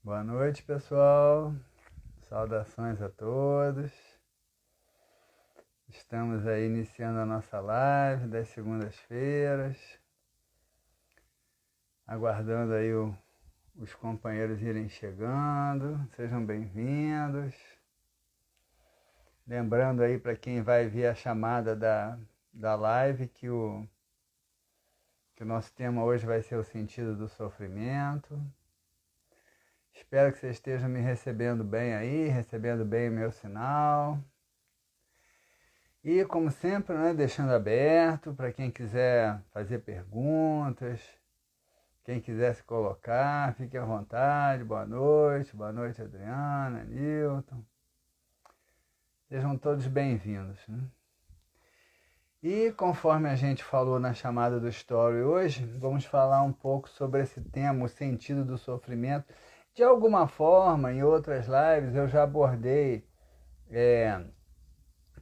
Boa noite, pessoal. Saudações a todos. Estamos aí iniciando a nossa live das segundas-feiras, aguardando aí os companheiros irem chegando. Sejam bem-vindos. Lembrando aí para quem vai ver a chamada da live que o nosso tema hoje vai ser o sentido do sofrimento. Espero que vocês estejam me recebendo bem aí, recebendo bem o meu sinal. E, como sempre, né, deixando aberto para quem quiser fazer perguntas, quem quiser se colocar, fique à vontade. Boa noite, Adriana, Nilton. Sejam todos bem-vindos. Né? E, conforme a gente falou na chamada do Story hoje, vamos falar um pouco sobre esse tema, o sentido do sofrimento. De alguma forma, em outras lives, eu já abordei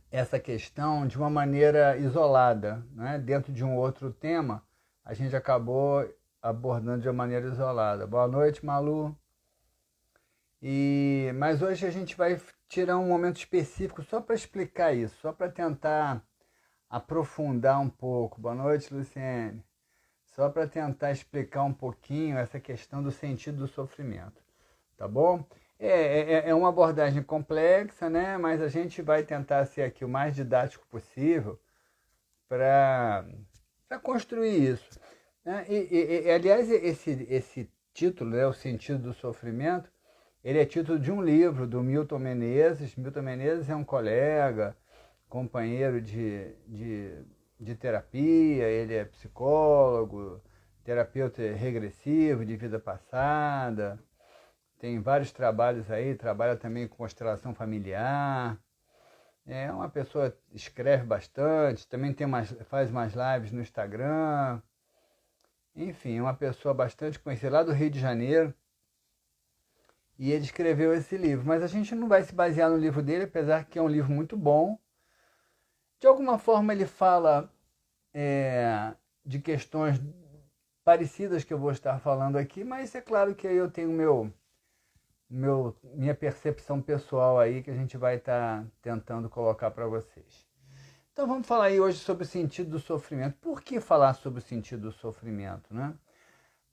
essa questão de uma maneira isolada, né? Dentro de um outro tema, a gente acabou abordando de uma maneira isolada. Boa noite, Malu. Mas hoje a gente vai tirar um momento específico só para explicar isso, só para tentar aprofundar um pouco. Boa noite, Luciene. Só para tentar explicar um pouquinho essa questão do sentido do sofrimento, tá bom? É uma abordagem complexa, né? Mas a gente vai tentar ser aqui o mais didático possível para construir isso. Né? Aliás, esse título, né, O Sentido do Sofrimento, ele é título de um livro do Milton Menezes. Milton Menezes é um colega, companheiro de terapia, ele é psicólogo, terapeuta regressivo de vida passada, tem vários trabalhos aí, trabalha também com constelação familiar. É uma pessoa que escreve bastante, também faz umas lives no Instagram. Enfim, é uma pessoa bastante conhecida lá do Rio de Janeiro. E ele escreveu esse livro. Mas a gente não vai se basear no livro dele, apesar que é um livro muito bom. De alguma forma ele fala de questões parecidas que eu vou estar falando aqui, mas é claro que aí eu tenho minha percepção pessoal aí que a gente vai estar tentando colocar para vocês. Então vamos falar aí hoje sobre o sentido do sofrimento. Por que falar sobre o sentido do sofrimento, né?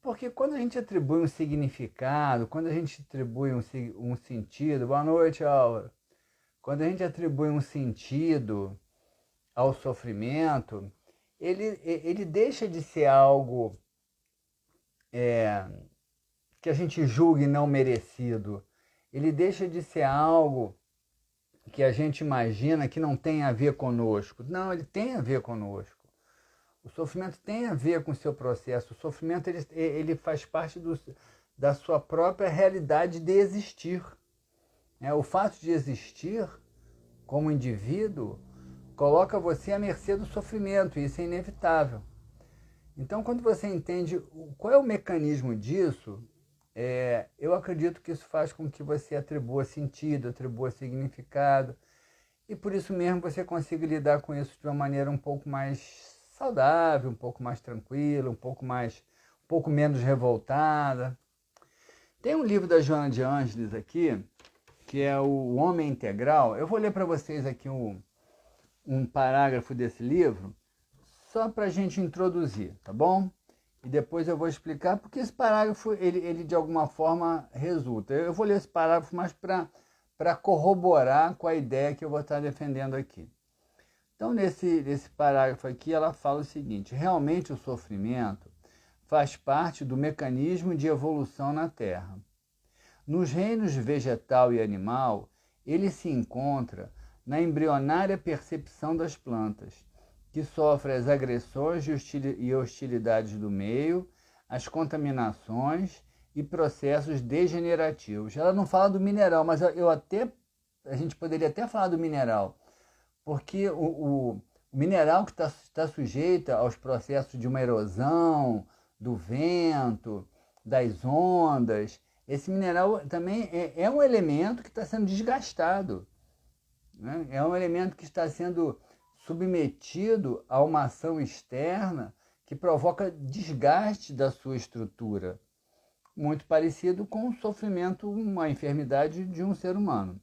Porque quando a gente atribui um significado, quando a gente atribui um sentido... Boa noite, Aura. Quando a gente atribui um sentido ao sofrimento, ele deixa de ser algo que a gente julgue não merecido. Ele deixa de ser algo que a gente imagina que não tem a ver conosco. Não, ele tem a ver conosco. O sofrimento tem a ver com o seu processo. O sofrimento ele faz parte da sua própria realidade de existir. O fato de existir como indivíduo coloca você à mercê do sofrimento, e isso é inevitável. Então, quando você entende qual é o mecanismo disso, eu acredito que isso faz com que você atribua sentido, atribua significado, e por isso mesmo você consiga lidar com isso de uma maneira um pouco mais saudável, um pouco mais tranquila, um pouco menos revoltada. Tem um livro da Joana de Ângeles aqui, que é o Homem Integral. Eu vou ler para vocês aqui um parágrafo desse livro, só para a gente introduzir, tá bom? E depois eu vou explicar porque esse parágrafo, ele de alguma forma resulta. Eu vou ler esse parágrafo mais para corroborar com a ideia que eu vou estar defendendo aqui. Então, nesse parágrafo aqui, ela fala o seguinte: realmente o sofrimento faz parte do mecanismo de evolução na Terra. Nos reinos vegetal e animal, ele se encontra na embrionária percepção das plantas, que sofre as agressões e hostilidades do meio, as contaminações e processos degenerativos. Ela não fala do mineral, mas a gente poderia até falar do mineral, porque o mineral que está sujeito aos processos de uma erosão, do vento, das ondas, esse mineral também é um elemento que está sendo desgastado. Né? É um elemento que está sendo submetido a uma ação externa que provoca desgaste da sua estrutura. muito parecido com o sofrimento, uma enfermidade de um ser humano.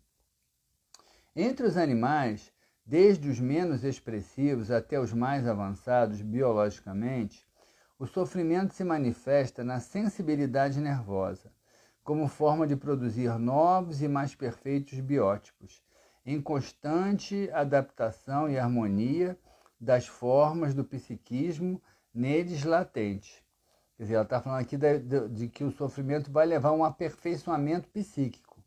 Entre os animais, desde os menos expressivos até os mais avançados biologicamente, o sofrimento se manifesta na sensibilidade nervosa, como forma de produzir novos e mais perfeitos biótipos, em constante adaptação e harmonia das formas do psiquismo neles latentes. Quer dizer, ela está falando aqui de que o sofrimento vai levar a um aperfeiçoamento psíquico.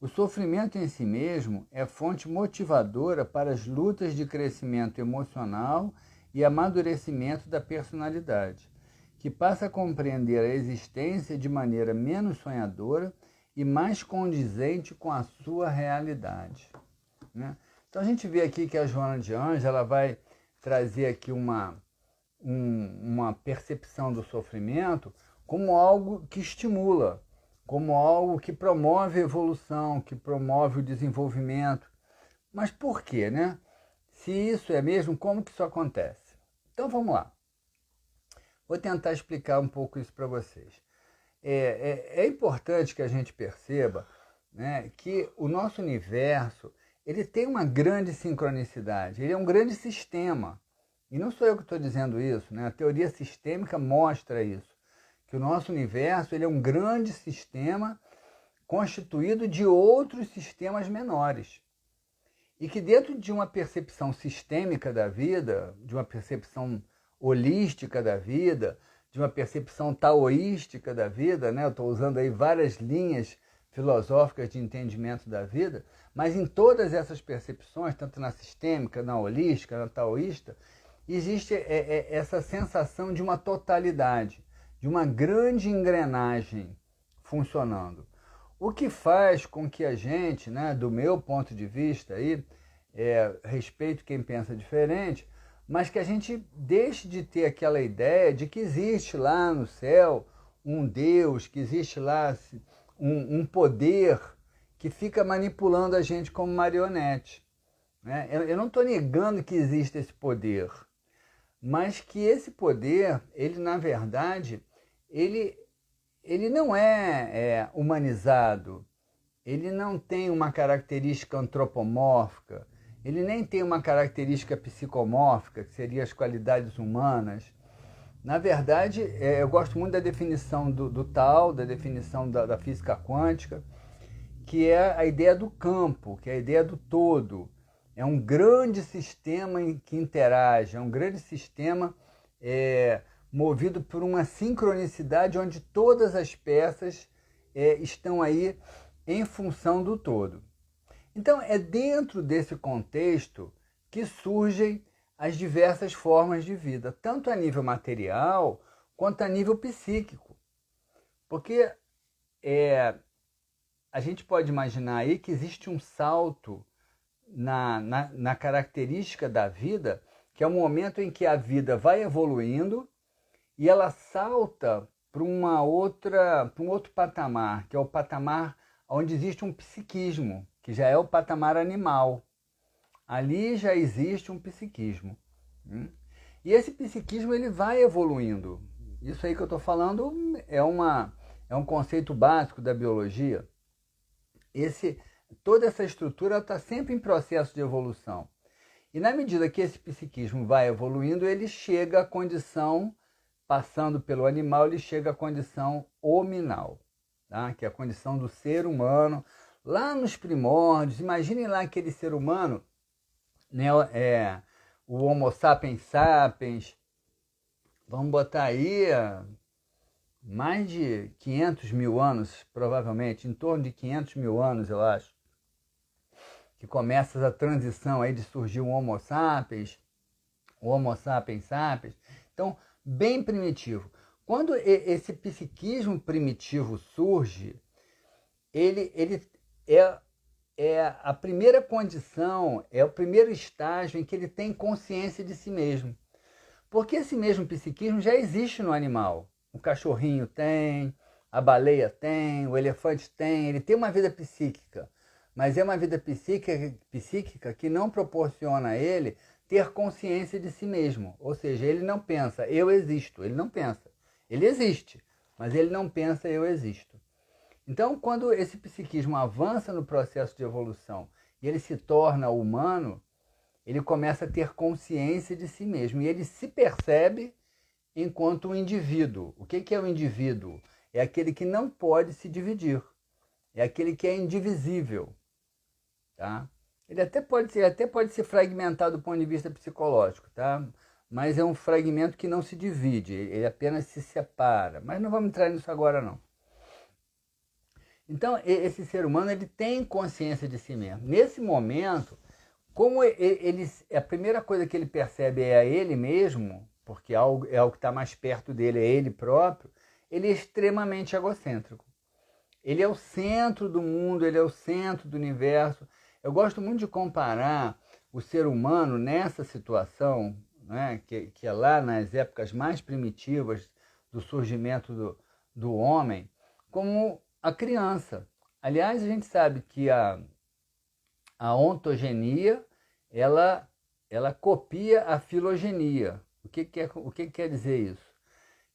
O sofrimento em si mesmo é fonte motivadora para as lutas de crescimento emocional e amadurecimento da personalidade, que passa a compreender a existência de maneira menos sonhadora e mais condizente com a sua realidade. Né? Então a gente vê aqui que a Joana de Anjos ela vai trazer aqui uma percepção do sofrimento como algo que estimula, como algo que promove a evolução, que promove o desenvolvimento. Mas por quê, né? Se isso é mesmo, como que isso acontece? Então vamos lá. Vou tentar explicar um pouco isso para vocês. É importante que a gente perceba, né, que o nosso universo ele tem uma grande sincronicidade, ele é um grande sistema. E não sou eu que estou dizendo isso, né? A teoria sistêmica mostra isso, que o nosso universo ele é um grande sistema constituído de outros sistemas menores. E que dentro de uma percepção sistêmica da vida, de uma percepção holística da vida, de uma percepção taoística da vida, né? Eu estou usando aí várias linhas filosóficas de entendimento da vida, mas em todas essas percepções, tanto na sistêmica, na holística, na taoísta, existe essa sensação de uma totalidade, de uma grande engrenagem funcionando. O que faz com que a gente, né, do meu ponto de vista, aí, respeito quem pensa diferente, mas que a gente deixe de ter aquela ideia de que existe lá no céu um Deus, que existe lá um poder que fica manipulando a gente como marionete. Né? Eu não estou negando que existe esse poder, mas que esse poder, ele na verdade, ele não é humanizado, ele não tem uma característica antropomórfica, ele nem tem uma característica psicomórfica, que seriam as qualidades humanas. Na verdade, eu gosto muito da definição do Tao, da definição da física quântica, que é a ideia do campo, que é a ideia do todo. É um grande sistema que interage, é um grande sistema movido por uma sincronicidade onde todas as peças estão aí em função do todo. Então, é dentro desse contexto que surgem as diversas formas de vida, tanto a nível material quanto a nível psíquico. Porque a gente pode imaginar aí que existe um salto na característica da vida, que é o momento em que a vida vai evoluindo e ela salta para um outro patamar, que é o patamar onde existe um psiquismo, que já é o patamar animal. Ali já existe um psiquismo. E esse psiquismo ele vai evoluindo. Isso aí que eu estou falando é um conceito básico da biologia. Toda essa estrutura está sempre em processo de evolução. E na medida que esse psiquismo vai evoluindo, ele chega à condição, passando pelo animal, ele chega à condição hominal, tá? Que é a condição do ser humano, lá nos primórdios. Imaginem lá aquele ser humano, né, o Homo sapiens sapiens, vamos botar aí mais de 500 mil anos, provavelmente, em torno de 500 mil anos, eu acho, que começa essa transição aí de surgir o Homo sapiens sapiens. Então, bem primitivo. Quando esse psiquismo primitivo surge, ele é a primeira condição, é o primeiro estágio em que ele tem consciência de si mesmo. Porque esse mesmo psiquismo já existe no animal. O cachorrinho tem, a baleia tem, o elefante tem, ele tem uma vida psíquica. Mas é uma vida psíquica que não proporciona a ele ter consciência de si mesmo. Ou seja, ele não pensa, eu existo. Ele não pensa, ele existe. mas ele não pensa eu existo. Então, quando esse psiquismo avança no processo de evolução e ele se torna humano, ele começa a ter consciência de si mesmo e ele se percebe enquanto um indivíduo. O que é o indivíduo? É aquele que não pode se dividir, é aquele que é indivisível. Tá? Ele até pode ser fragmentado do ponto de vista psicológico, tá? Mas é um fragmento que não se divide, ele apenas se separa. Mas não vamos entrar nisso agora, não. Então, esse ser humano ele tem consciência de si mesmo. Nesse momento, como a primeira coisa que ele percebe é a ele mesmo, porque é o que está mais perto dele, é ele próprio, ele é extremamente egocêntrico. Ele é o centro do mundo, ele é o centro do universo. Eu gosto muito de comparar o ser humano nessa situação, né, que é lá nas épocas mais primitivas do surgimento do homem, como a criança. Aliás, a gente sabe que a ontogenia, ela copia a filogenia. O que quer dizer isso?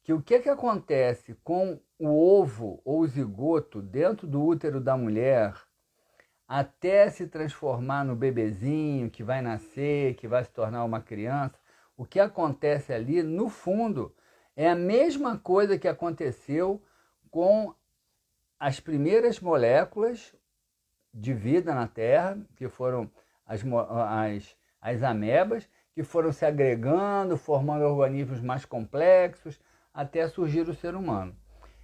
Que o que acontece com o ovo ou o zigoto dentro do útero da mulher até se transformar no bebezinho que vai nascer, que vai se tornar uma criança, o que acontece ali, no fundo, é a mesma coisa que aconteceu com as primeiras moléculas de vida na Terra, que foram as amebas, que foram se agregando, formando organismos mais complexos, até surgir o ser humano.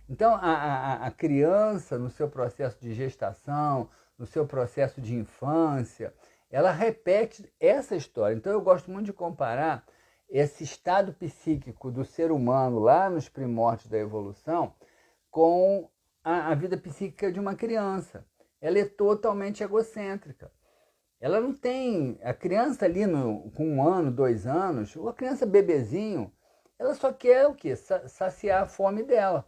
Então, a criança, no seu processo de gestação, no seu processo de infância, ela repete essa história. Então, eu gosto muito de comparar esse estado psíquico do ser humano lá nos primórdios da evolução com a vida psíquica de uma criança. Ela é totalmente egocêntrica. Ela não tem... A criança ali com 1 ano, 2 anos, ou a criança bebezinho, ela só quer o quê? Saciar a fome dela.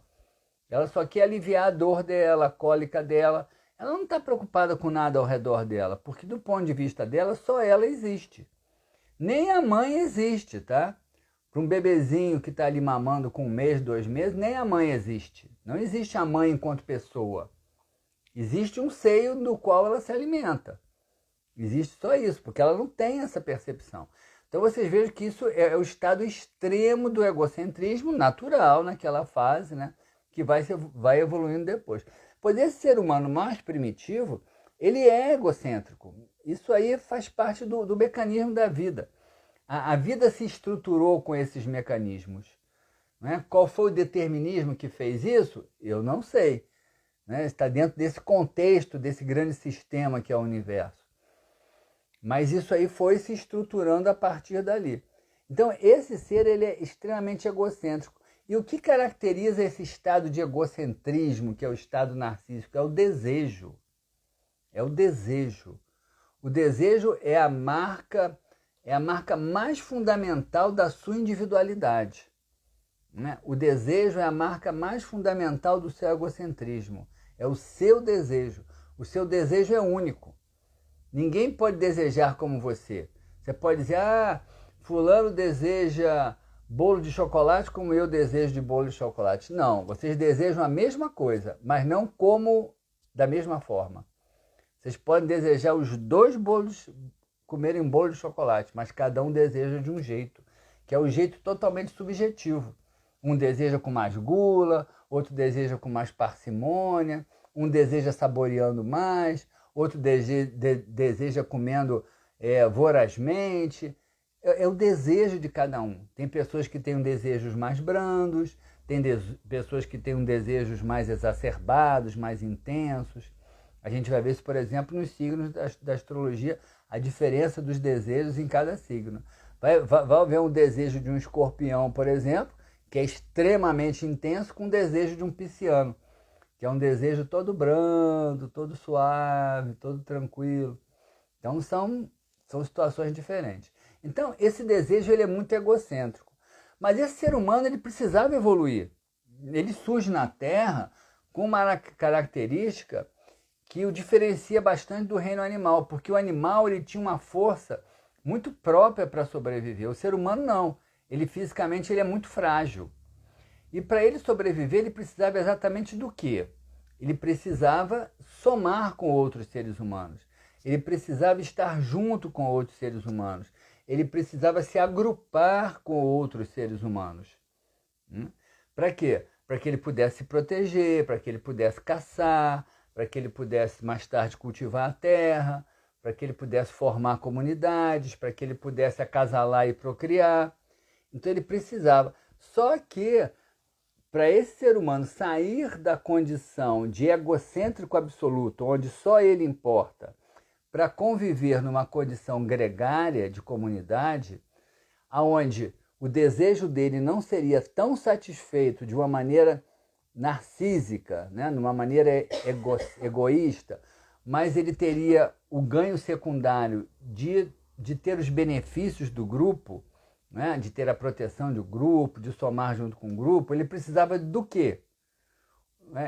Ela só quer aliviar a dor dela, a cólica dela. Ela não está preocupada com nada ao redor dela, porque do ponto de vista dela, só ela existe. Nem a mãe existe, tá? Para um bebezinho que está ali mamando com 1 mês, 2 meses, nem a mãe existe. Não existe a mãe enquanto pessoa. Existe um seio do qual ela se alimenta. Existe só isso, porque ela não tem essa percepção. Então vocês vejam que isso é o estado extremo do egocentrismo natural naquela fase, né? Que vai evoluindo depois. Pois esse ser humano mais primitivo, ele é egocêntrico. Isso aí faz parte do mecanismo da vida. A vida se estruturou com esses mecanismos. Né? Qual foi o determinismo que fez isso? Eu não sei. Né? Está dentro desse contexto, desse grande sistema que é o universo. Mas isso aí foi se estruturando a partir dali. Então, esse ser ele é extremamente egocêntrico. E o que caracteriza esse estado de egocentrismo, que é o estado narcísico? É o desejo. É o desejo. O desejo é a marca mais fundamental da sua individualidade. Né? O desejo é a marca mais fundamental do seu egocentrismo. É o seu desejo. O seu desejo é único. Ninguém pode desejar como você. Você pode dizer, fulano deseja bolo de chocolate como eu desejo de bolo de chocolate. Não, vocês desejam a mesma coisa, mas não como da mesma forma. Vocês podem desejar os 2 bolos, comerem bolo de chocolate, mas cada um deseja de um jeito, que é o jeito totalmente subjetivo. Um deseja com mais gula, outro deseja com mais parcimônia, um deseja saboreando mais, outro deseja comendo vorazmente. É o desejo de cada um. Tem pessoas que têm desejos mais brandos, tem pessoas que têm desejos mais exacerbados, mais intensos. A gente vai ver isso, por exemplo, nos signos da astrologia, a diferença dos desejos em cada signo. Vai haver um desejo de um escorpião, por exemplo, que é extremamente intenso, com o desejo de um pisciano, que é um desejo todo brando, todo suave, todo tranquilo. Então são situações diferentes. Então esse desejo ele é muito egocêntrico. Mas esse ser humano ele precisava evoluir. Ele surge na Terra com uma característica que o diferencia bastante do reino animal, porque o animal ele tinha uma força muito própria para sobreviver. O ser humano não. Ele fisicamente ele é muito frágil. E para ele sobreviver, ele precisava exatamente do quê? Ele precisava somar com outros seres humanos. Ele precisava estar junto com outros seres humanos. Ele precisava se agrupar com outros seres humanos. Para quê? Para que ele pudesse se proteger, para que ele pudesse caçar, para que ele pudesse mais tarde cultivar a terra, para que ele pudesse formar comunidades, para que ele pudesse acasalar e procriar. Então ele precisava. Só que para esse ser humano sair da condição de egocêntrico absoluto, onde só ele importa, para conviver numa condição gregária de comunidade, aonde o desejo dele não seria tão satisfeito de uma maneira narcísica, né? Numa maneira egoísta, mas ele teria o ganho secundário de ter os benefícios do grupo, né? De ter a proteção do grupo, de somar junto com o grupo. Ele precisava do quê?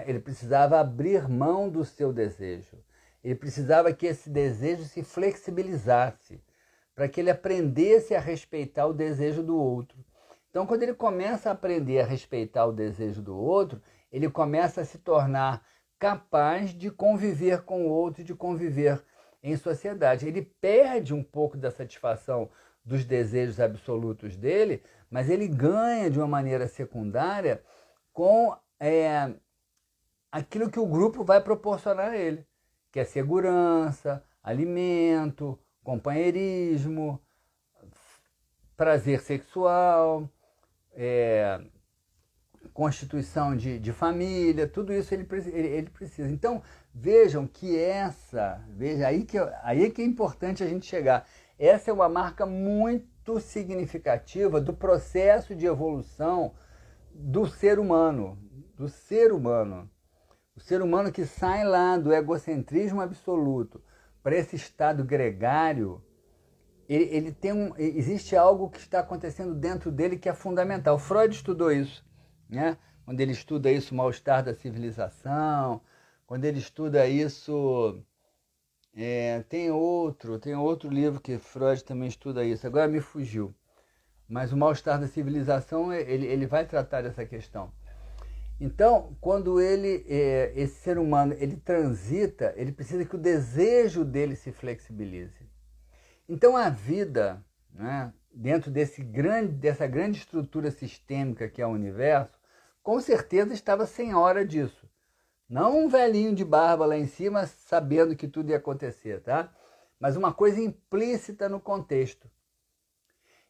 Ele precisava abrir mão do seu desejo. Ele precisava que esse desejo se flexibilizasse, para que ele aprendesse a respeitar o desejo do outro. Então, quando ele começa a aprender a respeitar o desejo do outro, ele começa a se tornar capaz de conviver com o outro, de conviver em sociedade. Ele perde um pouco da satisfação dos desejos absolutos dele, mas ele ganha de uma maneira secundária com aquilo que o grupo vai proporcionar a ele, que é segurança, alimento, companheirismo, prazer sexual, constituição de família, tudo isso ele precisa. Então, vejam que aí que é importante a gente chegar. Essa é uma marca muito significativa do processo de evolução do ser humano, O ser humano que sai lá do egocentrismo absoluto para esse estado gregário, existe algo que está acontecendo dentro dele que é fundamental. Freud estudou isso, né? Quando ele estuda isso, o mal-estar da civilização, quando ele estuda isso, tem outro livro que Freud também estuda isso, agora me fugiu, mas o mal-estar da civilização, ele vai tratar dessa questão. Então, quando esse ser humano, ele transita, ele precisa que o desejo dele se flexibilize. Então, a vida, né, dentro dessa grande estrutura sistêmica que é o universo, com certeza estava senhora disso. Não um velhinho de barba lá em cima sabendo que tudo ia acontecer, tá? Mas uma coisa implícita no contexto.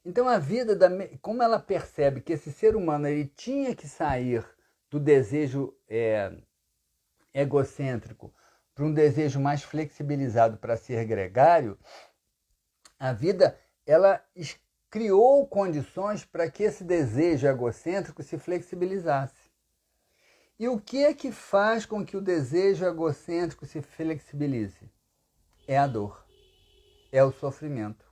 Então, a vida, como ela percebe que esse ser humano ele tinha que sair do desejo egocêntrico para um desejo mais flexibilizado para ser gregário, a vida ela criou condições para que esse desejo egocêntrico se flexibilizasse. E o que é que faz com que o desejo egocêntrico se flexibilize? É a dor, é o sofrimento.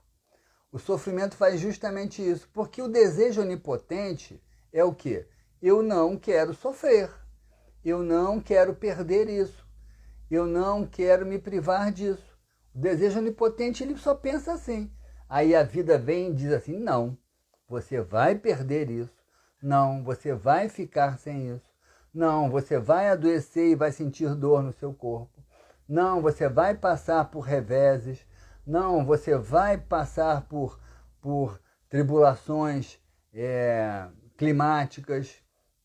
O sofrimento faz justamente isso, porque o desejo onipotente é o quê? Eu não quero sofrer, eu não quero perder isso, eu não quero me privar disso. O desejo onipotente ele só pensa assim. Aí a vida vem e diz assim, não, você vai perder isso, não, você vai ficar sem isso, não, você vai adoecer e vai sentir dor no seu corpo, não, você vai passar por reveses, não, você vai passar por tribulações climáticas.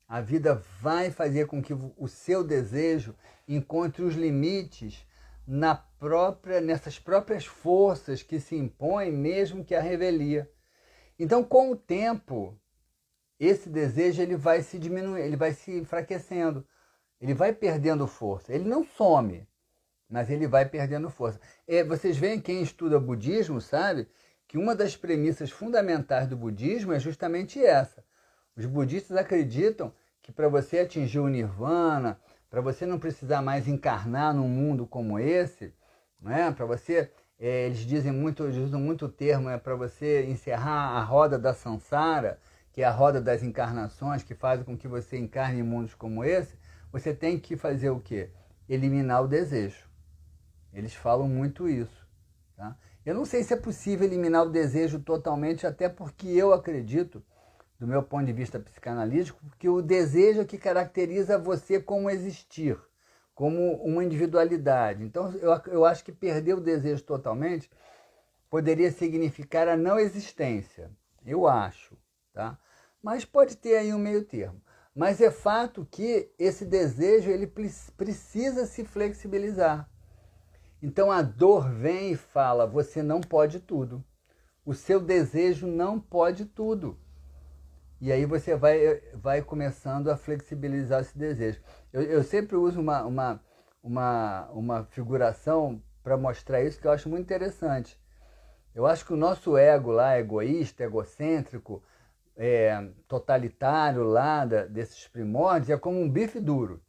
A vida vai fazer com que o seu desejo encontre os limites nessas próprias forças que se impõem, mesmo que a revelia. Então, com o tempo, esse desejo ele vai se diminuindo, ele vai se enfraquecendo, ele vai perdendo força. Ele não some, mas ele vai perdendo força. Vocês veem, quem estuda budismo sabe que uma das premissas fundamentais do budismo é justamente essa. Os budistas acreditam que para você atingir o nirvana, para você não precisar mais encarnar num mundo como esse, né? Para você, eles usam muito o termo, para você encerrar a roda da samsara, que é a roda das encarnações, que faz com que você encarne em mundos como esse, você tem que fazer o quê? Eliminar o desejo. Eles falam muito isso. Tá? Eu não sei se é possível eliminar o desejo totalmente, até porque eu acredito do meu ponto de vista psicanalítico, porque o desejo é que caracteriza você como existir, como uma individualidade. Então, eu acho que perder o desejo totalmente poderia significar a não existência, eu acho, tá? Mas pode ter aí um meio termo. Mas é fato que esse desejo ele precisa se flexibilizar. Então a dor vem e fala, você não pode tudo. O seu desejo não pode tudo. E aí você vai começando a flexibilizar esse desejo. Eu sempre uso uma figuração para mostrar isso que eu acho muito interessante. Eu acho que o nosso ego lá, egoísta, egocêntrico, totalitário lá desses primórdios, é como um bife duro.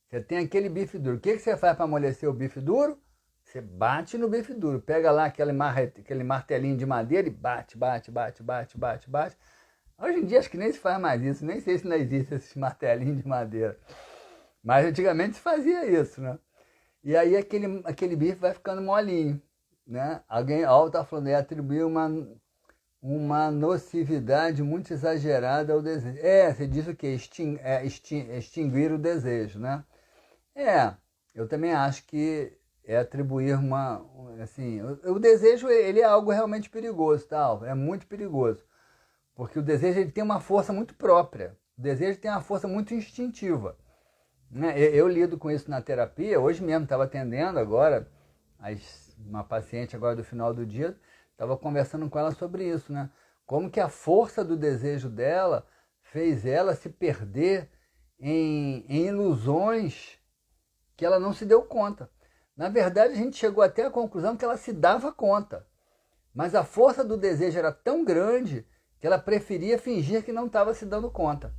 Você tem aquele bife duro. O que você faz para amolecer o bife duro? Você bate no bife duro. Pega lá aquele martelinho de madeira e bate, bate, bate, bate, bate, bate. Hoje em dia acho que nem se faz mais isso. Nem sei se não existe esses martelinhos de madeira. Mas antigamente se fazia isso, né? E aí aquele bife vai ficando molinho, né? Alguém está falando, atribuir uma nocividade muito exagerada ao desejo. Você diz o quê? Extinguir o desejo, né? Eu também acho que é atribuir assim, o desejo ele é algo realmente perigoso, tá? É muito perigoso, porque o desejo ele tem uma força muito própria, o desejo tem uma força muito instintiva, né? Eu lido com isso na terapia, hoje mesmo estava atendendo agora, uma paciente agora do final do dia, estava conversando com ela sobre isso, né? Como que a força do desejo dela fez ela se perder em ilusões que ela não se deu conta. Na verdade, a gente chegou até a conclusão que ela se dava conta, mas a força do desejo era tão grande que ela preferia fingir que não estava se dando conta.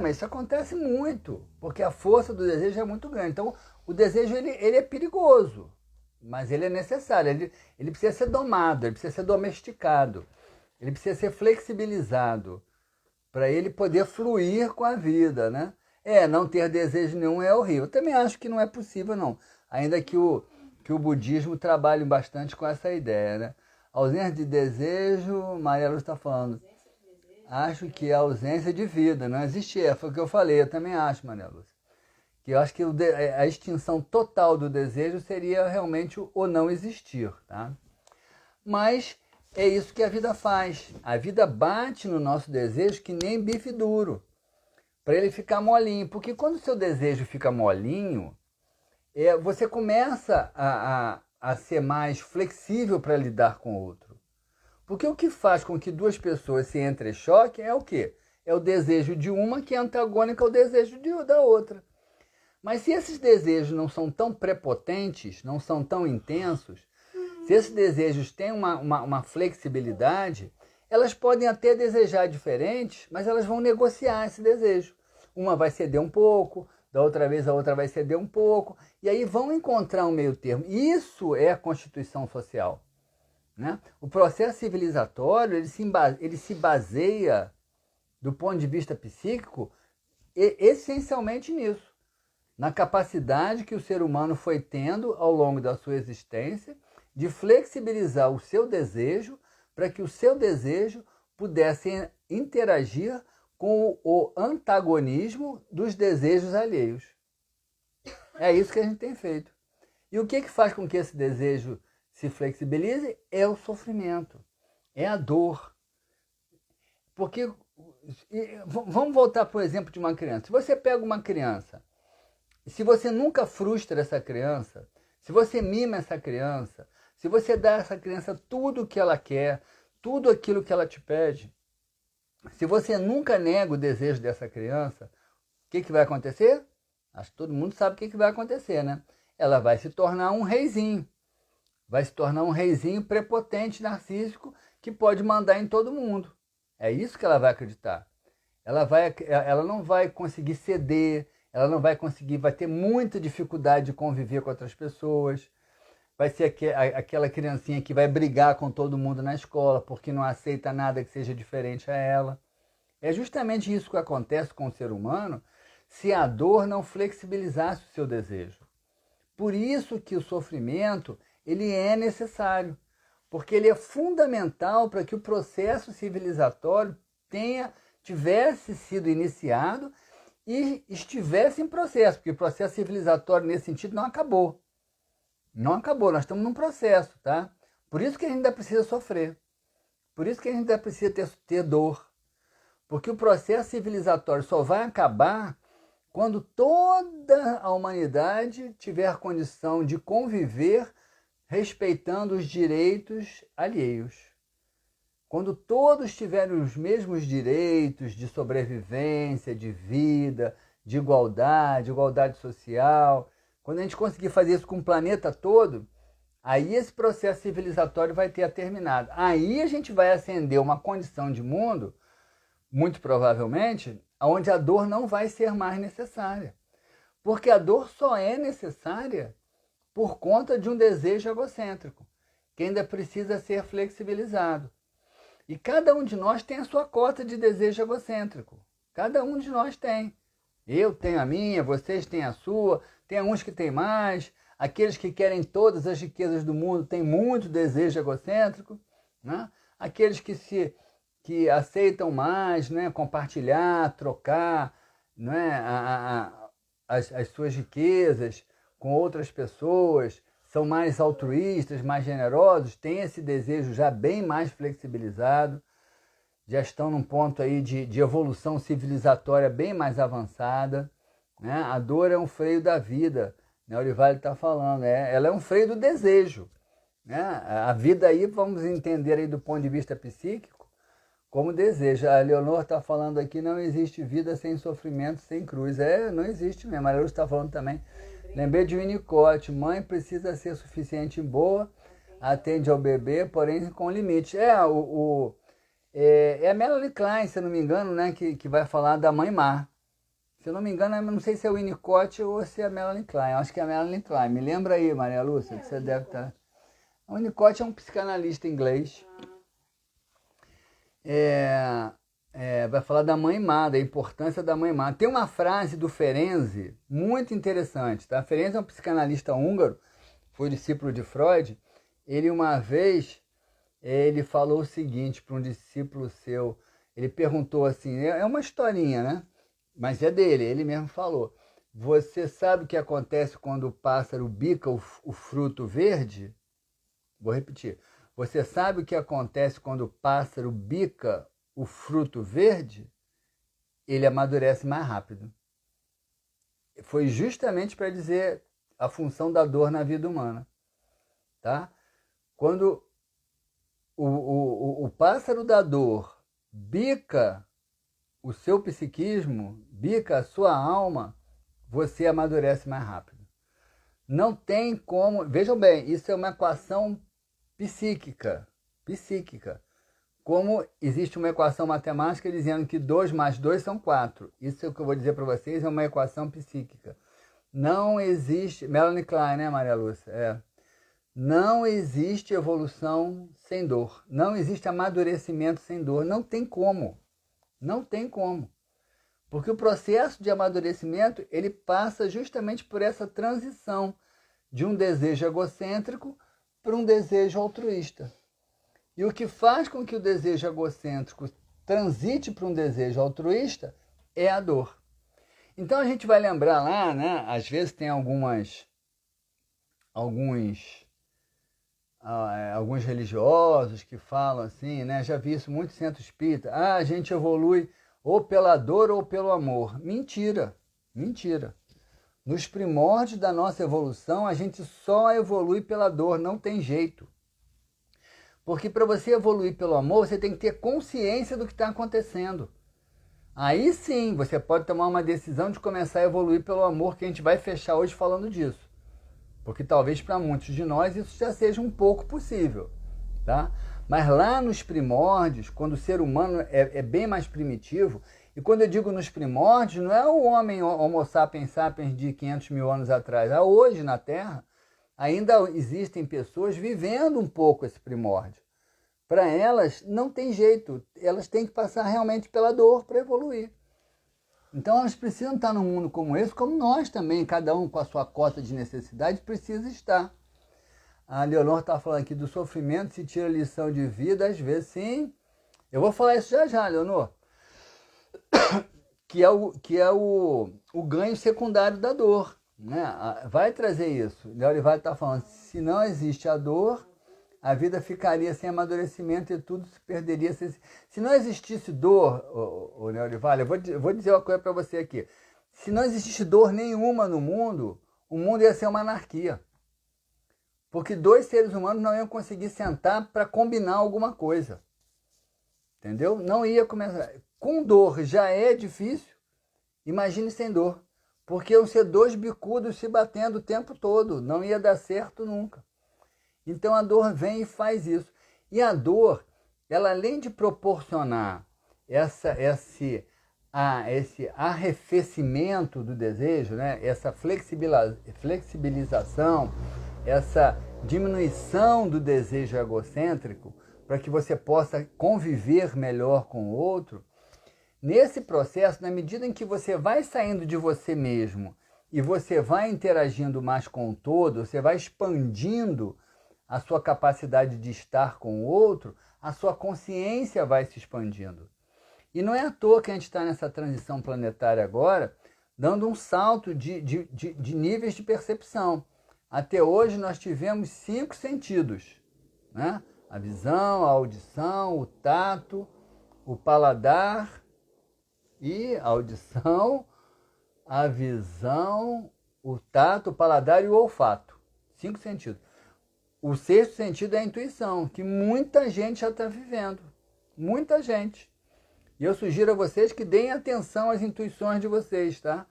Mas isso acontece muito, porque a força do desejo é muito grande. Então, o desejo ele é perigoso, mas ele é necessário, ele precisa ser domado, ele precisa ser domesticado, ele precisa ser flexibilizado para ele poder fluir com a vida, né? Não ter desejo nenhum é horrível. Eu também acho que não é possível, não. Ainda que o budismo trabalhe bastante com essa ideia, né? Ausência de desejo, Maria Lúcia está falando. Acho que é ausência de vida, não existe, foi o que eu falei, eu também acho, Maria Lúcia. Que eu acho que a extinção total do desejo seria realmente o não existir, tá? Mas é isso que a vida faz. A vida bate no nosso desejo que nem bife duro, para ele ficar molinho. Porque quando o seu desejo fica molinho, você começa a ser mais flexível para lidar com o outro. Porque o que faz com que duas pessoas se entrem em choque é o quê? É o desejo de uma que é antagônico ao desejo da outra. Mas se esses desejos não são tão prepotentes, não são tão intensos, se esses desejos têm uma flexibilidade, elas podem até desejar diferentes, mas elas vão negociar esse desejo. Uma vai ceder um pouco, da outra vez a outra vai ceder um pouco, e aí vão encontrar um meio termo. Isso é a constituição social, né? O processo civilizatório ele se baseia, do ponto de vista psíquico, essencialmente nisso. Na capacidade que o ser humano foi tendo ao longo da sua existência de flexibilizar o seu desejo para que o seu desejo pudesse interagir com o antagonismo dos desejos alheios. É isso que a gente tem feito. E o que faz com que esse desejo se flexibilize? É o sofrimento, é a dor. Porque, vamos voltar para o exemplo de uma criança. Se você pega uma criança, se você nunca frustra essa criança, se você mima essa criança, se você dá a essa criança tudo o que ela quer, tudo aquilo que ela te pede, se você nunca nega o desejo dessa criança, o que vai acontecer? Acho que todo mundo sabe o que vai acontecer, né? Ela vai se tornar um reizinho. Vai se tornar um reizinho prepotente, narcísico, que pode mandar em todo mundo. É isso que ela vai acreditar. Ela não vai conseguir ceder, ela não vai conseguir, vai ter muita dificuldade de conviver com outras pessoas. Vai ser aquela criancinha que vai brigar com todo mundo na escola porque não aceita nada que seja diferente a ela. É justamente isso que acontece com o ser humano se a dor não flexibilizasse o seu desejo. Por isso que o sofrimento ele é necessário, porque ele é fundamental para que o processo civilizatório tivesse sido iniciado e estivesse em processo, porque o processo civilizatório nesse sentido não acabou. Não acabou, nós estamos num processo, tá? Por isso que a gente ainda precisa sofrer. Por isso que a gente ainda precisa ter dor. Porque o processo civilizatório só vai acabar quando toda a humanidade tiver condição de conviver respeitando os direitos alheios. Quando todos tiverem os mesmos direitos de sobrevivência, de vida, de igualdade social, quando a gente conseguir fazer isso com o planeta todo, aí esse processo civilizatório vai ter terminado. Aí a gente vai ascender uma condição de mundo, muito provavelmente, onde a dor não vai ser mais necessária. Porque a dor só é necessária por conta de um desejo egocêntrico, que ainda precisa ser flexibilizado. E cada um de nós tem a sua cota de desejo egocêntrico. Cada um de nós tem. Eu tenho a minha, vocês têm a sua, tem uns que têm mais, aqueles que querem todas as riquezas do mundo têm muito desejo egocêntrico, né? Aqueles que aceitam mais, né? Compartilhar, trocar, né? As suas riquezas com outras pessoas, são mais altruístas, mais generosos, têm esse desejo já bem mais flexibilizado, já estão num ponto aí de evolução civilizatória bem mais avançada, né? A dor é um freio da vida, né? O Olivalho está falando, ela é um freio do desejo, né? A vida aí, vamos entender aí do ponto de vista psíquico, como desejo. A Leonor está falando aqui, não existe vida sem sofrimento, sem cruz. Não existe mesmo. A Luz está falando também. Lembrei de Winnicott, mãe precisa ser suficiente boa, atende ao bebê, porém com limite. É a Melanie Klein, se eu não me engano, né, que vai falar da mãe má. Se eu não me engano, eu não sei se é o Winnicott ou se é a Melanie Klein. Eu acho que é a Melanie Klein. Me lembra aí, Maria Lúcia, que você deve estar... O Winnicott é um psicanalista inglês. Vai falar da mãe má, da importância da mãe má. Tem uma frase do Ferenczi muito interessante, tá? Ferenczi é um psicanalista húngaro, foi discípulo de Freud. Ele uma vez, ele falou o seguinte para um discípulo seu, ele perguntou assim, é uma historinha, né? Mas é dele, ele mesmo falou. Você sabe o que acontece quando o pássaro bica o fruto verde? Vou repetir. Você sabe o que acontece quando o pássaro bica o fruto verde? Ele amadurece mais rápido. Foi justamente para dizer a função da dor na vida humana. Tá? Quando o pássaro da dor bica o seu psiquismo, bica a sua alma, você amadurece mais rápido. Não tem como... Vejam bem, isso é uma equação psíquica. Como existe uma equação matemática dizendo que 2 mais 2 são 4. Isso é o que eu vou dizer para vocês, é uma equação psíquica. Não existe... Melanie Klein, né, Maria Lúcia? Não existe evolução sem dor. Não existe amadurecimento sem dor. Não tem como. Não tem como. Porque o processo de amadurecimento, ele passa justamente por essa transição de um desejo egocêntrico para um desejo altruísta. E o que faz com que o desejo egocêntrico transite para um desejo altruísta é a dor. Então a gente vai lembrar lá, né? Às vezes tem alguns religiosos que falam assim, né? Já vi isso muito em centro espírita. A gente evolui ou pela dor ou pelo amor. Mentira, mentira. Nos primórdios da nossa evolução, a gente só evolui pela dor, não tem jeito. Porque para você evoluir pelo amor, você tem que ter consciência do que está acontecendo. Aí sim, você pode tomar uma decisão de começar a evoluir pelo amor, que a gente vai fechar hoje falando disso. Porque talvez para muitos de nós isso já seja um pouco possível. Tá? Mas lá nos primórdios, quando o ser humano é bem mais primitivo, e quando eu digo nos primórdios, não é o homem Homo sapiens sapiens de 500 mil anos atrás. Hoje na Terra, ainda existem pessoas vivendo um pouco esse primórdio. Para elas, não tem jeito. Elas têm que passar realmente pela dor para evoluir. Então, elas precisam estar num mundo como esse, como nós também, cada um com a sua cota de necessidade, precisa estar. A Leonor está falando aqui do sofrimento, se tira lição de vida, às vezes, sim. Eu vou falar isso já já, Leonor. que é o ganho secundário da dor, né? Vai trazer isso. Leorival está falando, se não existe a dor, a vida ficaria sem amadurecimento e tudo se perderia. Se não existisse dor, o Leorival, eu vou dizer uma coisa para você aqui. Se não existisse dor nenhuma no mundo, o mundo ia ser uma anarquia. Porque dois seres humanos não iam conseguir sentar para combinar alguma coisa. Entendeu? Não ia começar. Com dor já é difícil, imagine sem dor. Porque iam ser dois bicudos se batendo o tempo todo. Não ia dar certo nunca. Então a dor vem e faz isso. E a dor, ela além de proporcionar esse arrefecimento do desejo, né? Essa flexibilização, essa diminuição do desejo egocêntrico, para que você possa conviver melhor com o outro, nesse processo, na medida em que você vai saindo de você mesmo e você vai interagindo mais com o todo, você vai expandindo a sua capacidade de estar com o outro, a sua consciência vai se expandindo. E não é à toa que a gente está nessa transição planetária agora, dando um salto de níveis de percepção. Até hoje nós tivemos 5 sentidos, né? A visão, a audição, o tato, o paladar e a audição, a visão, o tato, o paladar e o olfato. 5 sentidos. O 6º sentido é a intuição, que muita gente já está vivendo. Muita gente. E eu sugiro a vocês que deem atenção às intuições de vocês, tá?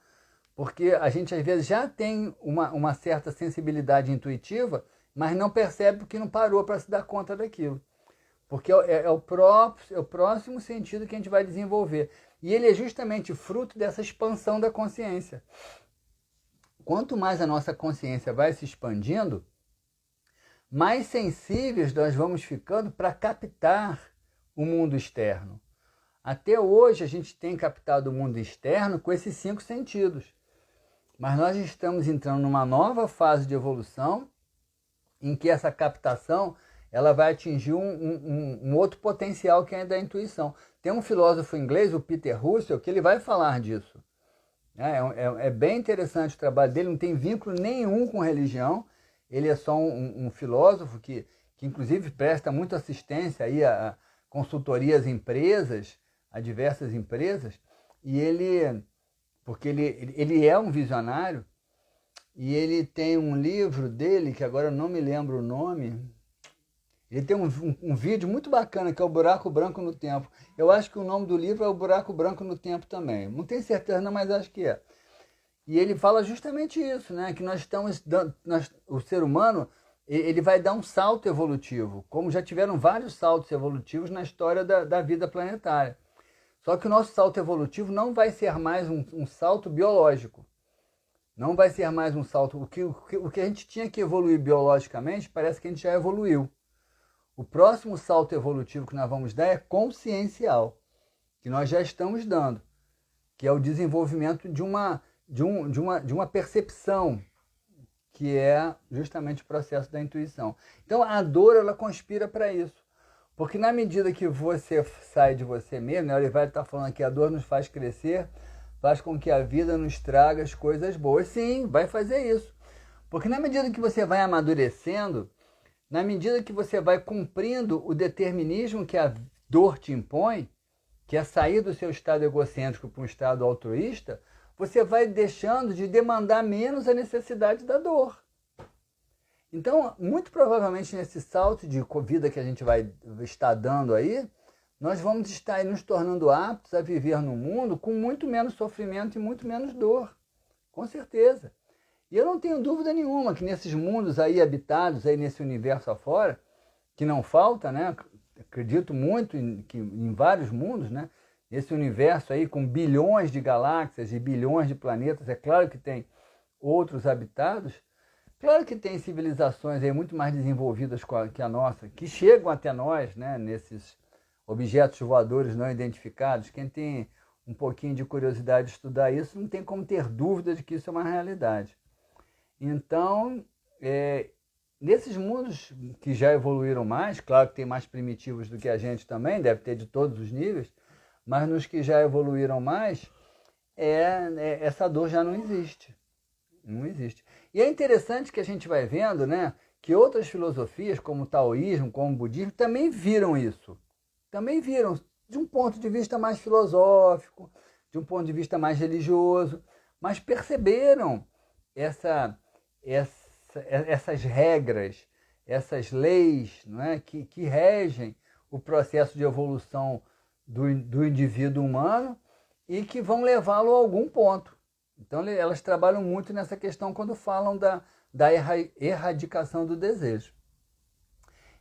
Porque a gente às vezes já tem uma certa sensibilidade intuitiva, mas não percebe porque não parou para se dar conta daquilo. Porque é o próximo sentido que a gente vai desenvolver. E ele é justamente fruto dessa expansão da consciência. Quanto mais a nossa consciência vai se expandindo, mais sensíveis nós vamos ficando para captar o mundo externo. Até hoje a gente tem captado o mundo externo com esses 5 sentidos. Mas nós estamos entrando numa nova fase de evolução em que essa captação ela vai atingir um outro potencial que é da intuição. Tem um filósofo inglês, o Peter Russell, que ele vai falar disso. É bem interessante o trabalho dele, não tem vínculo nenhum com religião. Ele é só um filósofo que inclusive presta muita assistência aí a consultorias a empresas, a diversas empresas, e porque ele é um visionário, e ele tem um livro dele, que agora eu não me lembro o nome, ele tem um vídeo muito bacana, que é o Buraco Branco no Tempo. Eu acho que o nome do livro é o Buraco Branco no Tempo também. Não tenho certeza não, mas acho que é. E ele fala justamente isso, né? Que nós estamos dando, o ser humano ele vai dar um salto evolutivo, como já tiveram vários saltos evolutivos na história da vida planetária. Só que o nosso salto evolutivo não vai ser mais um salto biológico. Não vai ser mais um salto. O que a gente tinha que evoluir biologicamente, parece que a gente já evoluiu. O próximo salto evolutivo que nós vamos dar é consciencial, que nós já estamos dando, que é o desenvolvimento de uma percepção, que é justamente o processo da intuição. Então a dor ela conspira para isso. Porque na medida que você sai de você mesmo, né, o Oliveira está falando que a dor nos faz crescer, faz com que a vida nos traga as coisas boas. Sim, vai fazer isso. Porque na medida que você vai amadurecendo, na medida que você vai cumprindo o determinismo que a dor te impõe, que é sair do seu estado egocêntrico para um estado altruísta, você vai deixando de demandar menos a necessidade da dor. Então, muito provavelmente nesse salto de vida que a gente vai estar dando aí, nós vamos estar nos tornando aptos a viver no mundo com muito menos sofrimento e muito menos dor. Com certeza. E eu não tenho dúvida nenhuma que nesses mundos aí habitados, aí nesse universo afora, que não falta, né? Acredito muito que em vários mundos, né? Esse universo aí com bilhões de galáxias e bilhões de planetas, é claro que tem outros habitados, claro que tem civilizações aí muito mais desenvolvidas que a nossa, que chegam até nós, né, nesses objetos voadores não identificados. Quem tem um pouquinho de curiosidade de estudar isso, não tem como ter dúvida de que isso é uma realidade. Então, nesses mundos que já evoluíram mais, claro que tem mais primitivos do que a gente também, deve ter de todos os níveis, mas nos que já evoluíram mais, essa dor já não existe. Não existe. E é interessante que a gente vai vendo, né, que outras filosofias, como o taoísmo, como o budismo, também viram isso. Também viram, de um ponto de vista mais filosófico, de um ponto de vista mais religioso, mas perceberam essas regras, essas leis, não é, que regem o processo de evolução do indivíduo humano e que vão levá-lo a algum ponto. Então, elas trabalham muito nessa questão quando falam da erradicação do desejo.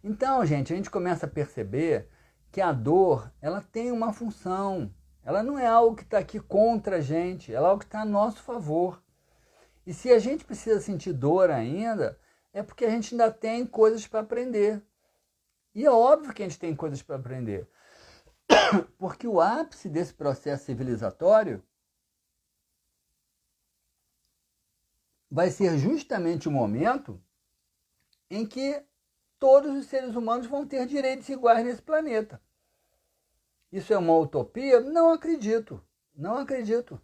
Então, gente, a gente começa a perceber que a dor, ela tem uma função. Ela não é algo que está aqui contra a gente, ela é algo que está a nosso favor. E se a gente precisa sentir dor ainda, é porque a gente ainda tem coisas para aprender. E é óbvio que a gente tem coisas para aprender. Porque o ápice desse processo civilizatório vai ser justamente o momento em que todos os seres humanos vão ter direitos iguais nesse planeta. Isso é uma utopia? Não acredito. Não acredito.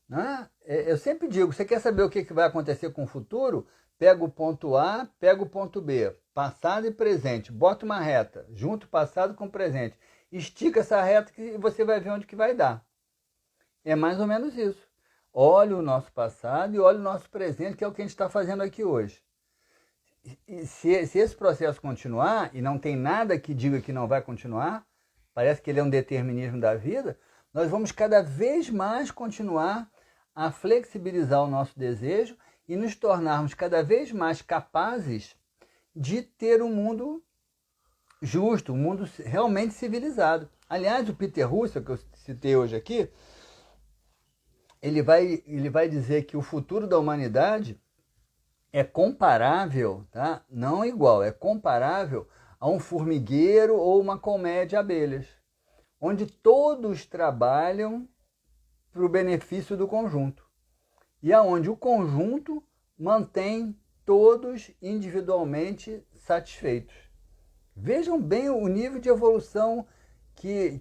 Né? Eu sempre digo, você quer saber o que vai acontecer com o futuro? Pega o ponto A, pega o ponto B, passado e presente, bota uma reta, junta o passado com o presente, estica essa reta e você vai ver onde que vai dar. É mais ou menos isso. Olha o nosso passado e olha o nosso presente, que é o que a gente está fazendo aqui hoje. E se esse processo continuar, e não tem nada que diga que não vai continuar, parece que ele é um determinismo da vida, nós vamos cada vez mais continuar a flexibilizar o nosso desejo e nos tornarmos cada vez mais capazes de ter um mundo justo, um mundo realmente civilizado. Aliás, o Peter Russell, que eu citei hoje aqui, ele vai dizer que o futuro da humanidade é comparável, tá? Não igual, é comparável a um formigueiro ou uma colmeia de abelhas, onde todos trabalham para o benefício do conjunto e aonde o conjunto mantém todos individualmente satisfeitos. Vejam bem o nível de evolução que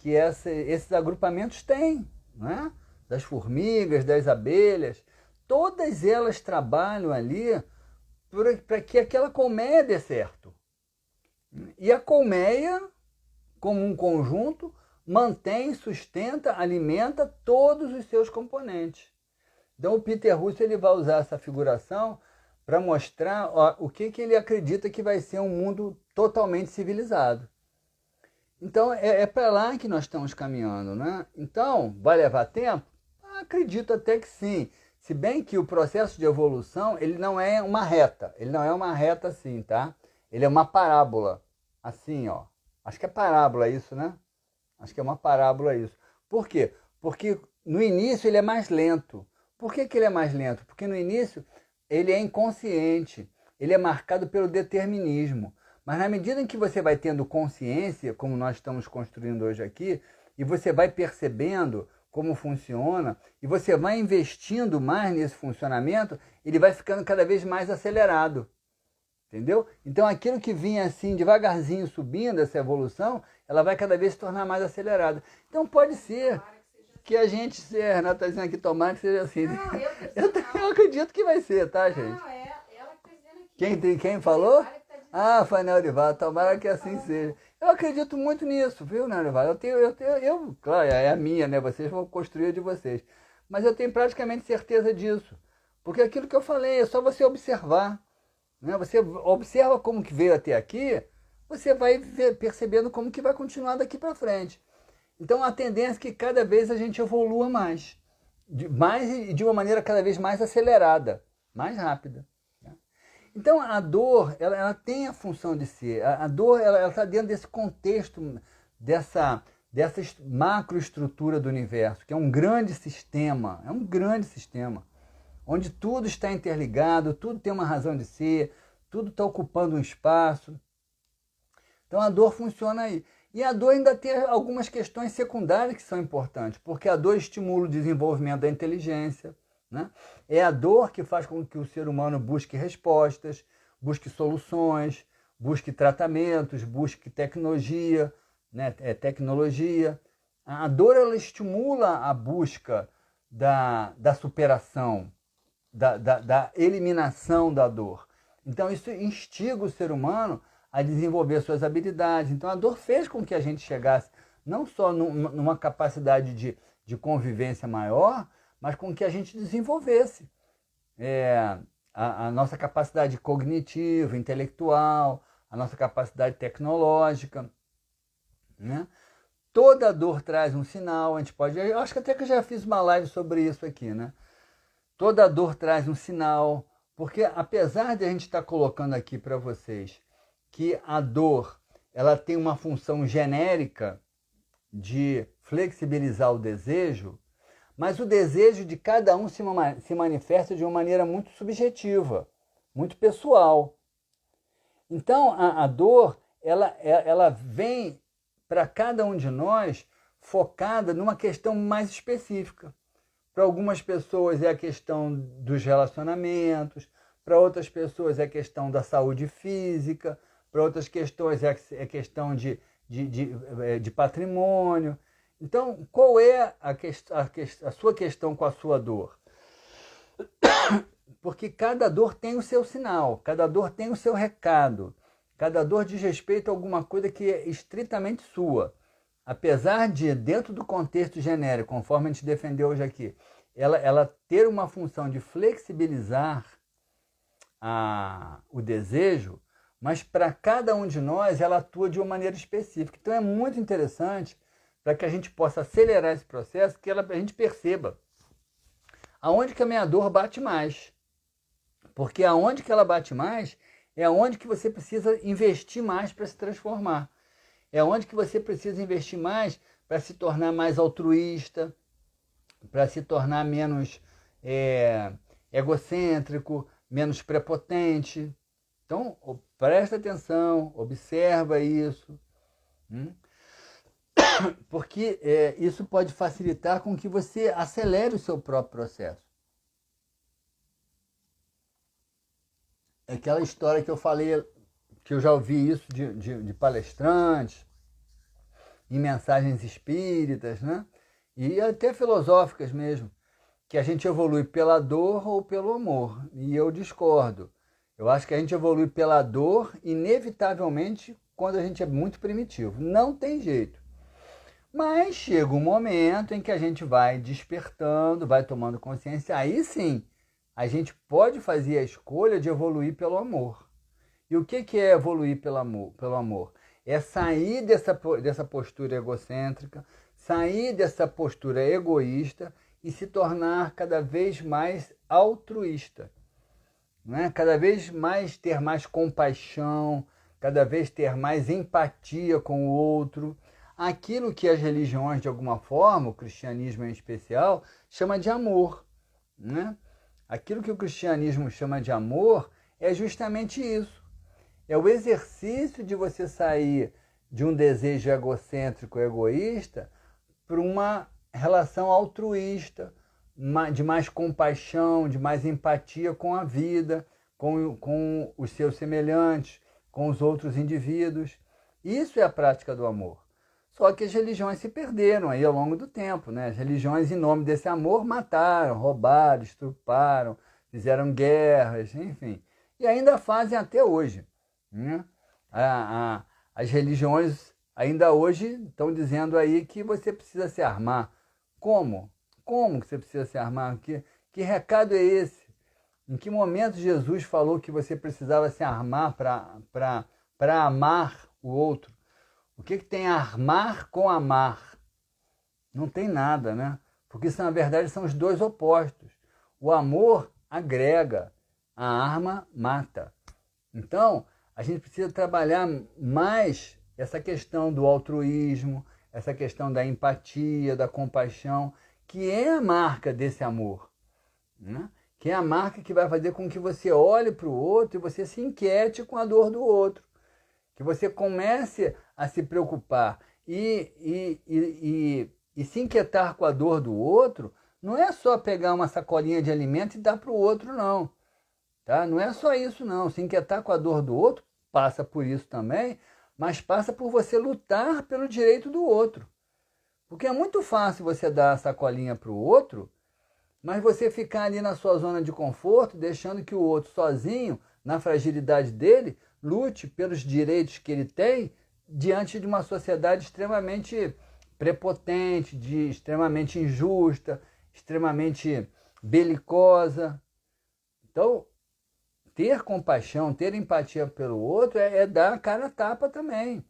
esses agrupamentos têm, né? Das formigas, das abelhas, todas elas trabalham ali para que aquela colmeia dê certo. E a colmeia, como um conjunto, mantém, sustenta, alimenta todos os seus componentes. Então o Peter Russell ele vai usar essa figuração para mostrar o que ele acredita que vai ser um mundo totalmente civilizado. Então é para lá que nós estamos caminhando, né? Então, vai levar tempo? Acredito até que sim. Se bem que o processo de evolução, ele não é uma reta. Ele não é uma reta assim, tá? Ele é uma parábola. Assim, ó. Acho que é parábola isso, né? Acho que é uma parábola isso. Por quê? Porque no início ele é mais lento. Por que ele é mais lento? Porque no início ele é inconsciente. Ele é marcado pelo determinismo. Mas na medida em que você vai tendo consciência, como nós estamos construindo hoje aqui, e você vai percebendo como funciona, e você vai investindo mais nesse funcionamento, ele vai ficando cada vez mais acelerado. Entendeu? Então aquilo que vinha assim devagarzinho subindo, essa evolução, ela vai cada vez se tornar mais acelerada. Então pode ser que a gente, Renato está dizendo aqui, tomara que seja assim. Não, eu acredito que vai ser, tá, gente? Não, é ela que está dizendo aqui. Quem falou? Ah, foi a Neurival, tomara que assim seja. Eu acredito muito nisso, viu, Neurival? Claro, é a minha, né? Vocês vão construir a de vocês. Mas eu tenho praticamente certeza disso. Porque aquilo que eu falei, é só você observar. Né? Você observa como que veio até aqui, você vai percebendo como que vai continuar daqui para frente. Então a tendência é que cada vez a gente evolua mais e de uma maneira cada vez mais acelerada, mais rápida. Então a dor, ela tem a função de ser. A dor, ela está dentro desse contexto, dessa macroestrutura do universo, que é um grande sistema, onde tudo está interligado, tudo tem uma razão de ser, tudo está ocupando um espaço. Então a dor funciona aí. E a dor ainda tem algumas questões secundárias que são importantes, porque a dor estimula o desenvolvimento da inteligência, né? É a dor que faz com que o ser humano busque respostas, busque soluções, busque tratamentos, busque tecnologia, né? É tecnologia. A dor, ela estimula a busca da superação, da eliminação da dor. Então isso instiga o ser humano a desenvolver suas habilidades. Então a dor fez com que a gente chegasse não só numa capacidade de convivência maior, mas com que a gente desenvolvesse a nossa capacidade cognitiva, intelectual, a nossa capacidade tecnológica, né? Toda dor traz um sinal, a gente pode... Eu acho que até que eu já fiz uma live sobre isso aqui, né? Toda dor traz um sinal, porque apesar de a gente estar colocando aqui para vocês que a dor ela tem uma função genérica de flexibilizar o desejo, mas o desejo de cada um se manifesta de uma maneira muito subjetiva, muito pessoal. Então a dor ela vem para cada um de nós focada numa questão mais específica. Para algumas pessoas é a questão dos relacionamentos, para outras pessoas é a questão da saúde física, para outras questões é questão de patrimônio. Então, qual é a sua questão com a sua dor? Porque cada dor tem o seu sinal, cada dor tem o seu recado, cada dor diz respeito a alguma coisa que é estritamente sua. Apesar de, dentro do contexto genérico, conforme a gente defendeu hoje aqui, ela ter uma função de flexibilizar o desejo, mas para cada um de nós ela atua de uma maneira específica. Então é muito interessante para que a gente possa acelerar esse processo, que a gente perceba aonde que a minha dor bate mais. Porque aonde que ela bate mais é aonde que você precisa investir mais para se transformar. É onde que você precisa investir mais para se tornar mais altruísta, para se tornar menos egocêntrico, menos prepotente. Então, presta atenção, observa isso, porque isso pode facilitar com que você acelere o seu próprio processo. É aquela história que eu falei, que eu já ouvi isso de palestrantes, em mensagens espíritas, né? E até filosóficas mesmo, que a gente evolui pela dor ou pelo amor. E eu discordo. Eu acho que a gente evolui pela dor, inevitavelmente, quando a gente é muito primitivo. Não tem jeito. Mas chega um momento em que a gente vai despertando, vai tomando consciência. Aí sim, a gente pode fazer a escolha de evoluir pelo amor. E o que é evoluir pelo amor? É sair dessa postura egocêntrica, sair dessa postura egoísta e se tornar cada vez mais altruísta. Né? Cada vez mais ter mais compaixão, cada vez ter mais empatia com o outro. Aquilo que as religiões, de alguma forma, o cristianismo em especial, chama de amor. Né? Aquilo que o cristianismo chama de amor é justamente isso. É o exercício de você sair de um desejo egocêntrico, egoísta, para uma relação altruísta, de mais compaixão, de mais empatia com a vida, com os seus semelhantes, com os outros indivíduos. Isso é a prática do amor. Só que as religiões se perderam aí ao longo do tempo, né? As religiões, em nome desse amor, mataram, roubaram, estruparam, fizeram guerras, enfim. E ainda fazem até hoje. Né? As religiões ainda hoje estão dizendo aí que você precisa se armar. Como? Como que você precisa se armar? Que recado é esse? Em que momento Jesus falou que você precisava se armar para amar o outro? O que tem a armar com amar? Não tem nada, né? Porque isso, na verdade, são os dois opostos. O amor agrega, a arma mata. Então, a gente precisa trabalhar mais essa questão do altruísmo, essa questão da empatia, da compaixão, que é a marca desse amor, né? Que é a marca que vai fazer com que você olhe para o outro e você se inquiete com a dor do outro, que você comece a se preocupar e se inquietar com a dor do outro. Não é só pegar uma sacolinha de alimento e dar para o outro, não. Tá? Não é só isso, não. Se inquietar com a dor do outro, passa por isso também, mas passa por você lutar pelo direito do outro. Porque é muito fácil você dar a sacolinha para o outro, mas você ficar ali na sua zona de conforto, deixando que o outro sozinho, na fragilidade dele, lute pelos direitos que ele tem diante de uma sociedade extremamente prepotente, extremamente injusta, extremamente belicosa. Então, ter compaixão, ter empatia pelo outro é dar a cara a tapa também.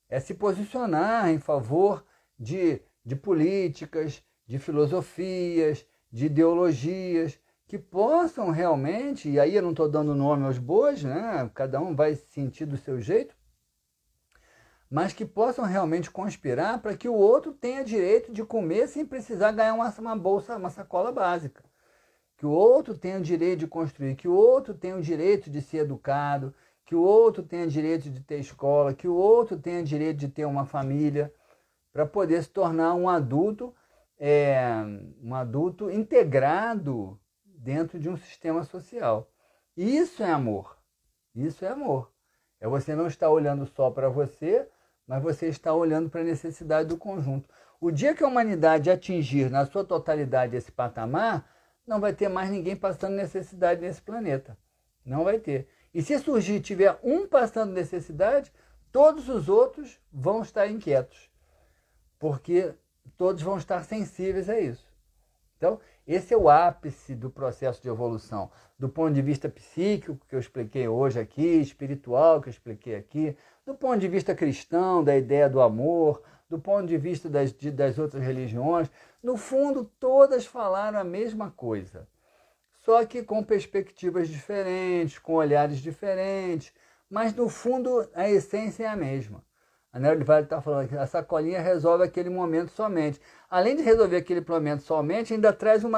É se posicionar em favor de políticas, de filosofias, de ideologias que possam realmente, e aí eu não estou dando nome aos bois, né? Cada um vai sentir do seu jeito, mas que possam realmente conspirar para que o outro tenha direito de comer sem precisar ganhar uma bolsa, uma sacola básica. Que o outro tenha o direito de construir, que o outro tenha o direito de ser educado, que o outro tenha direito de ter escola, que o outro tenha direito de ter uma família, para poder se tornar um adulto integrado dentro de um sistema social. Isso é amor. Isso é amor. É você não estar olhando só para você, mas você está olhando para a necessidade do conjunto. O dia que a humanidade atingir na sua totalidade esse patamar, não vai ter mais ninguém passando necessidade nesse planeta. Não vai ter. E se surgir, tiver um passando necessidade, todos os outros vão estar inquietos, porque todos vão estar sensíveis a isso. Então, esse é o ápice do processo de evolução, do ponto de vista psíquico, que eu expliquei hoje aqui, espiritual, que eu expliquei aqui, do ponto de vista cristão, da ideia do amor, do ponto de vista das outras religiões. No fundo, todas falaram a mesma coisa, só que com perspectivas diferentes, com olhares diferentes, mas no fundo a essência é a mesma. A Nélio Vale está falando que a sacolinha resolve aquele momento somente. Além de resolver aquele momento somente, ainda traz um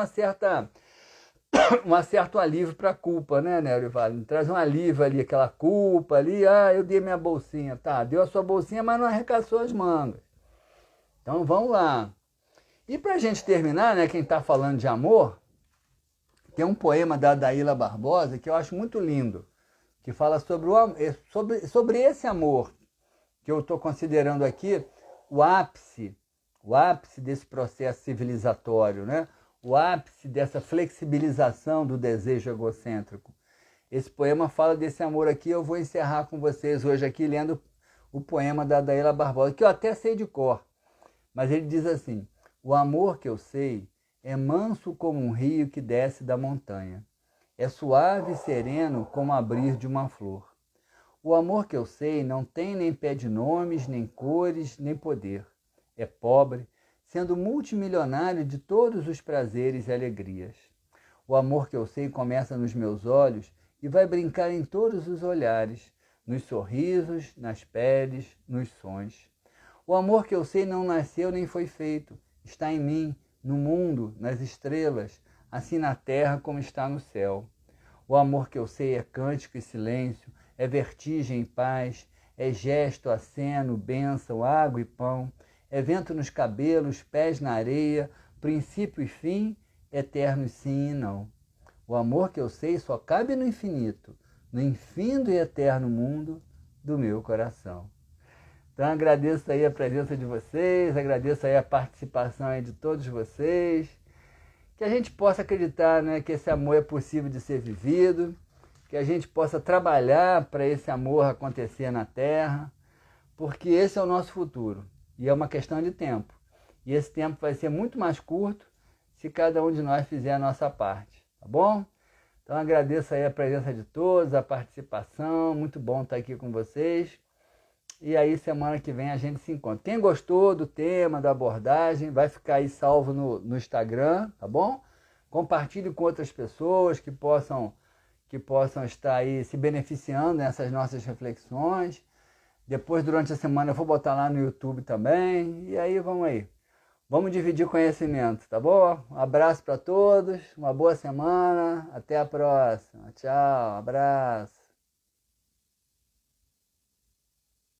certo alívio para a culpa, né, Nélio Vale? Traz um alívio ali, aquela culpa ali, eu dei minha bolsinha. Tá, deu a sua bolsinha, mas não arregaçou as mangas. Então vamos lá. E para a gente terminar, né, quem está falando de amor, tem um poema da Adaíla Barbosa que eu acho muito lindo, que fala sobre esse amor, que eu estou considerando aqui o ápice desse processo civilizatório, né? O ápice dessa flexibilização do desejo egocêntrico. Esse poema fala desse amor aqui, eu vou encerrar com vocês hoje aqui lendo o poema da Adaíla Barbosa, que eu até sei de cor, mas ele diz assim: o amor que eu sei é manso como um rio que desce da montanha, é suave e sereno como o abrir de uma flor. O amor que eu sei não tem nem pé de nomes, nem cores, nem poder. É pobre, sendo multimilionário de todos os prazeres e alegrias. O amor que eu sei começa nos meus olhos e vai brincar em todos os olhares, nos sorrisos, nas peles, nos sons. O amor que eu sei não nasceu nem foi feito, está em mim, no mundo, nas estrelas, assim na terra como está no céu. O amor que eu sei é cântico e silêncio, é vertigem e paz, é gesto, aceno, bênção, água e pão, é vento nos cabelos, pés na areia, princípio e fim, eterno sim e não. O amor que eu sei só cabe no infinito, no infindo e eterno mundo do meu coração. Então agradeço aí a presença de vocês, agradeço aí a participação aí de todos vocês, que a gente possa acreditar, né, que esse amor é possível de ser vivido, que a gente possa trabalhar para esse amor acontecer na Terra, porque esse é o nosso futuro e é uma questão de tempo. E esse tempo vai ser muito mais curto se cada um de nós fizer a nossa parte, tá bom? Então agradeço aí a presença de todos, a participação, muito bom estar aqui com vocês. E aí semana que vem a gente se encontra. Quem gostou do tema, da abordagem, vai ficar aí salvo no Instagram, tá bom? Compartilhe com outras pessoas que possam estar aí se beneficiando dessas nossas reflexões. Depois, durante a semana, eu vou botar lá no YouTube também. E aí, vamos aí. Vamos dividir conhecimento, tá bom? Um abraço para todos, uma boa semana, até a próxima. Tchau, abraço.